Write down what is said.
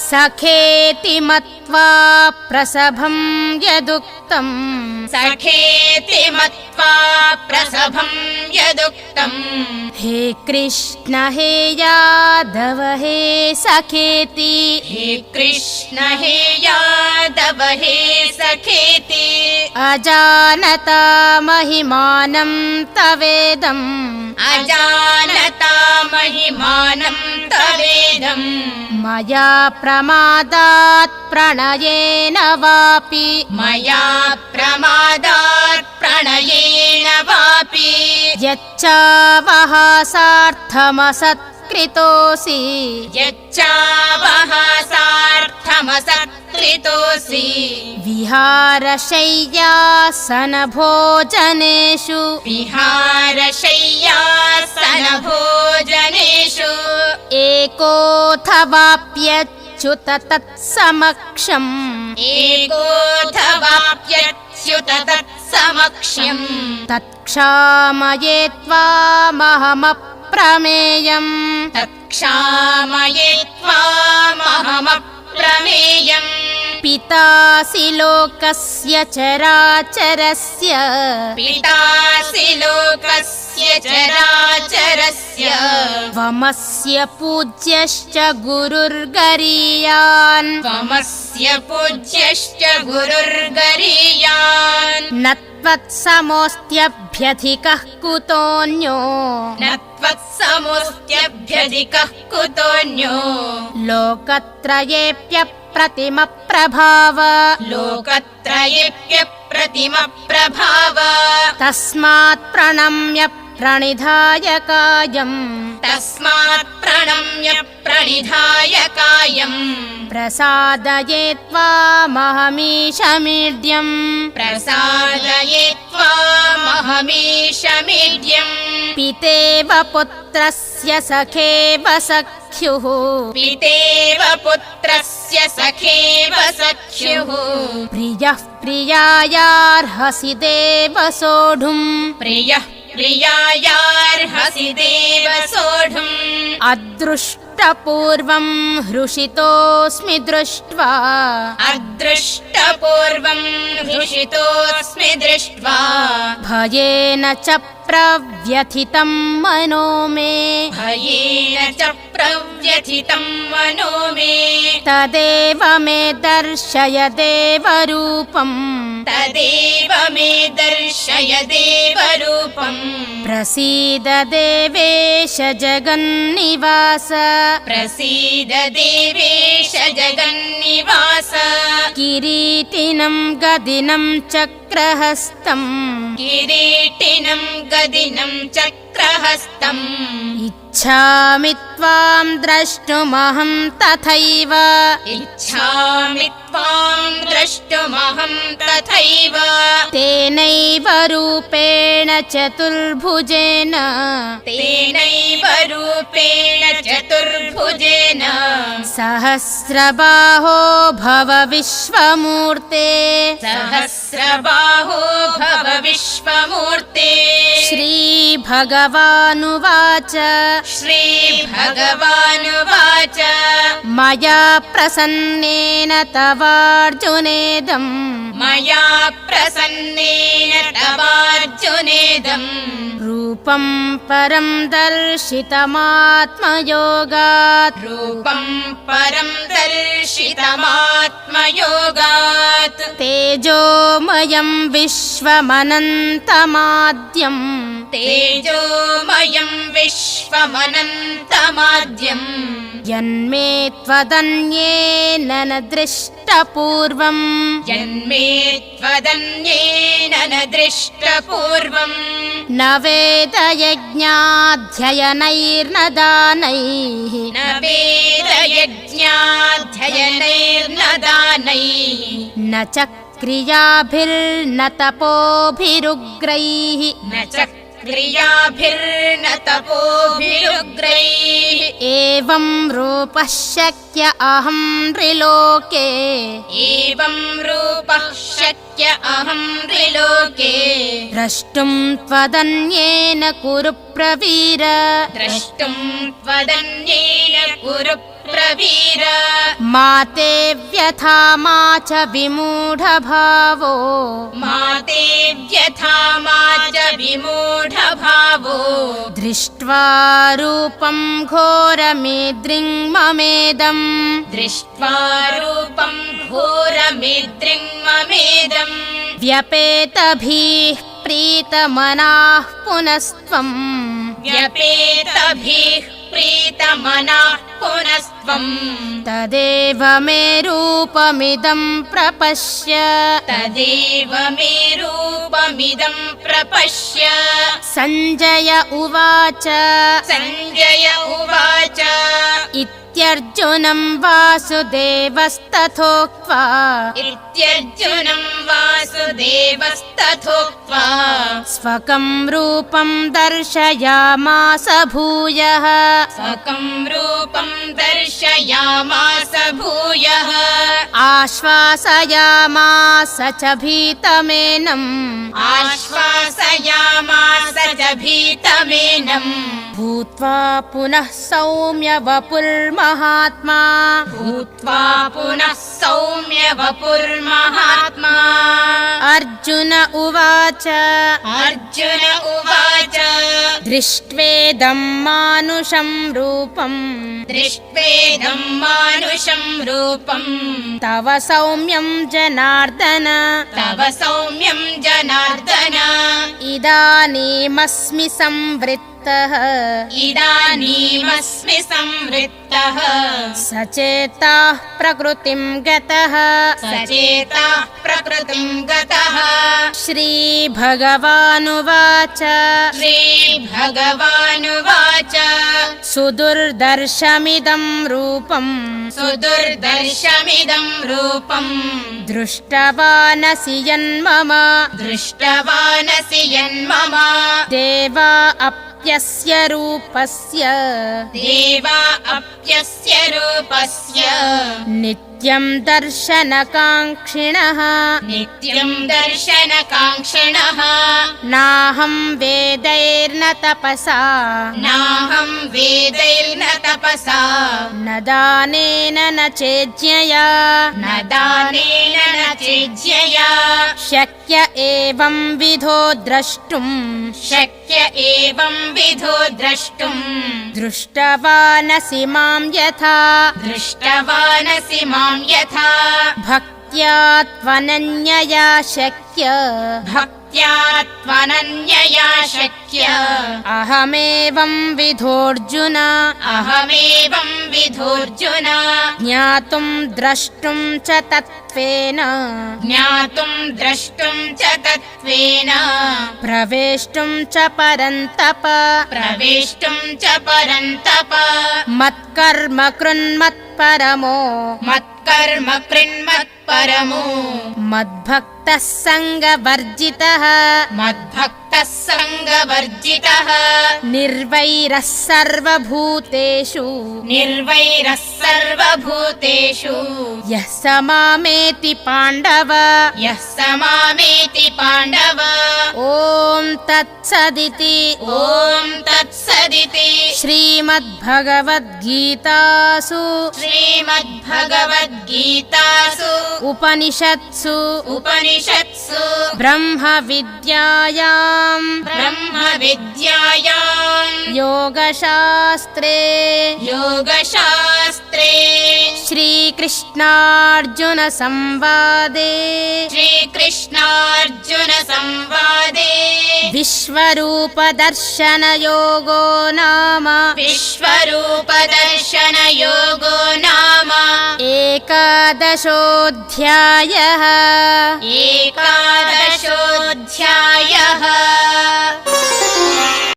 सखेति मत्वा प्रसभं यदुक्तम् सखेति मत्वा प्रसभं यदुक्तम् हे कृष्ण हे यादव हे सखेति हे कृष्ण हे यादव हे सखेति अजानता महिमानं तवेदम् अजानता महिमानं तवेदम् मया प्रमादात् प्रणयेन वापि मया प्रमादात् प्रणयेन वापि यच्चावः सार्थमसत्कृतोऽसि यच्चावः सार्थमसत्कृतोऽसि विहारशय्यासनभोजनेषु विहारशय्यासनभोजनेषु एकोऽथवाप्यच्युत तत्समक्षम् एकोऽथवाप्यच्युत तत्समक्षम् तत्क्षामये त्वामहमप्रमेयम् तत्क्षामये त्वामहमप्रमेयम् पितासि लोकस्य चराचरस्य पितासि लोकस्य चराचरस्य त्वमस्य पूज्यश्च गुरुर्गरीयान् त्वमस्य पूज्यश्च गुरुर्गरीयान् न त्वत्समोऽस्त्यभ्यधिकः कुतोऽन्यो न त्वत्समोऽस्त्यभ्यधिकः कुतोऽन्यो लोकत्रयेऽप्यप्रतिमप्रभाव लोकत्रयेऽप्यप्रतिमप्रभाव तस्मात् प्रणम्य प्रणिधाय कायम् तस्मात् प्रणम्य प्रणिधाय कायम् प्रसादये त्वामहमीशमीड्यम् प्रसादये त्वामहमीशमीड्यम् पितेव पुत्रस्य सखेव सख्युः पितेव पुत्रस्य सखेव सख्युः प्रियः प्रियायार्हसि देव सोढुम् प्रियः प्रियायार्हसि देव सोढुम् अदृष्टपूर्वं हृषितोऽस्मि दृष्ट्वा अदृष्टपूर्वं हृषितोऽस्मि दृष्ट्वा भयेन च प्रव्यथितं मनो मे भयेन च प्रव्यथितं मनो मे तदेव मे दर्शय देवरूपम् तदेव मे दर्शय देवरूपम् प्रसीद देवेश जगन्निवास प्रसीद देवेश जगन्निवास किरीटिनं गदिनं चक्रहस्तम् किरीटिनं गदिनं चक्रहस्तम् इच्छामि त्वां द्रष्टुमहं तथैव इच्छामि त्वां द्रष्टुमहं तथैव तेनैव रूपेण चतुर्भुजेन तेनैव रूपेण चतुर्भुजेन सहस्रबाहो भव विश्वमूर्ते सहस्रबाहो भव विश्वमूर्ते श्रीभगवानुवाच श्रीभगवानुवाच मया प्रसन्नेन तवार्जुनेदम् मया प्रसन्नेन तवार्जुनेदम् रूपं परं दर्शितमात्मयोगात् रूपं परं दर्शितमात्मयोगात् तेजोमयं विश्वमनन्तमाद्यम् तेजोमयं विश्वमनन्तमाद्यम् यन्मे त्वदन्येन न दृष्टपूर्वम् यन्मे त्वदन्येन न दृष्टपूर्वम् न वेदयज्ञाध्ययनैर्न दानैः न वेदयज्ञाध्ययनैर्न दानैः न च क्रियाभिर्न तपोभिरुग्रैः न च क्रियाभिर्न तपोभिरुग्रैः एवं रूपः शक्य अहं त्रिलोके एवं रूपः शक्य अहं त्रिलोके द्रष्टुं त्वदन्येन कुरु प्रवीर द्रष्टुं त्वदन्येन कुरु प्रवीर मा ते व्यथा मा च विमूढभावो मा ते व्यथा मा च विमूढभावो दृष्ट्वा रूपं घोरमिदृङ्ममेदम् दृष्ट्वा रूपं घोरमिदृङ्ममेदम् व्यपेतभिः प्रीतमनाः पुनस्त्वम् व्यपेतभिः प्रीतमनाः पुनस्त्वम् तदेव मे रूपमिदं प्रपश्य तदेव मे रूपमिदं प्रपश्य सञ्जय उवाच सञ्जय उवाच इत्यर्जुनं वासुदेवस्तथोक्त्वा इत्यर्जुनं वासुदेवस्तथोक्त्वा स्वकं रूपं दर्शयामास भूयः स्वकं रूपं दर्शयामास भूयः आश्वासयामास च भीतमेनम् आश्वासयामास च भीतमेनम् भूत्वा पुनः सौम्य वपुर्महात्मा भूत्वा पुनः सौम्य वपुर्महात्मा अर्जुन उवाच अर्जुन उवाच दृष्ट्वेदं मानुषं रूपं दृष्ट्वेदं मानुषं रूपं तव सौम्यं जनार्दन तव सौम्यं जनार्दन इदानीमस्मि संवृत्तः इदानीमस्मि संवृत्तः सचेताः प्रकृतिं गतः सचेताः प्रकृतिं गतः श्रीभगवानुवाच श्रीभगवानुवाच सुदुर्दर्शमिदं रूपं सुदुर्दर्शमिदं रूपं दृष्टवानसि यन्मम दृष्टवानसि यन्मम देवा अप्यस्य रूपस्य देवा अप्यस्य रूपस्य नित्यं दर्शनकाङ्क्षिणः नित्यं दर्शनकाङ्क्षिणः नाहं वेदैर्न तपसा नाहं वेदैर्न तपसा न दानेन न चेज्यया न दानेन न चेज्यया शक्य एवं विधो द्रष्टुम् शक्य एवं विधो द्रष्टुम् दृष्टवानसि मां यथा दृष्टवानसि मां यथा भक्त्या त्वनन्यया शक्य भक्त्या त्वनन्यया शक्य अहमेवं विधोऽर्जुन अहमेवं विधोऽर्जुन ज्ञातुं द्रष्टुं च तत्त्वेन ज्ञातुं द्रष्टुं च तत्त्वेन प्रवेष्टुं च परन्तप प्रवेष्टुं च परन्तप मत्कर्म कृन्मत्परमो मत्कर्म कृन्मत्परमो मद्भक्तः सङ्गवर्जितः मद्भक्तः सङ्गवर्जितः निर्वैरः सर्वभूतेषु निर्वैरः सर्वभूतेषु यः स मामेति पाण्डव यः स मामेति पाण्डव ॐ तत्सदिति ॐ तत्सदिति श्रीमद्भगवद्गीतासु श्रीमद्भगवद्गीतासु उपनिषत्सु उपनिषत्सु ब्रह्मविद्यायां ब्रह्मविद्यायां योगशास्त्रे योगशास्त्रे श्रीकृष्णार्जुनसंवादे श्रीकृष्णार्जुनसंवादे विश्वरूपदर्शनयोगो नाम विश्वरूपदर्शनयोगो नाम एकादशोऽध्यायः एकादशोऽध्यायः।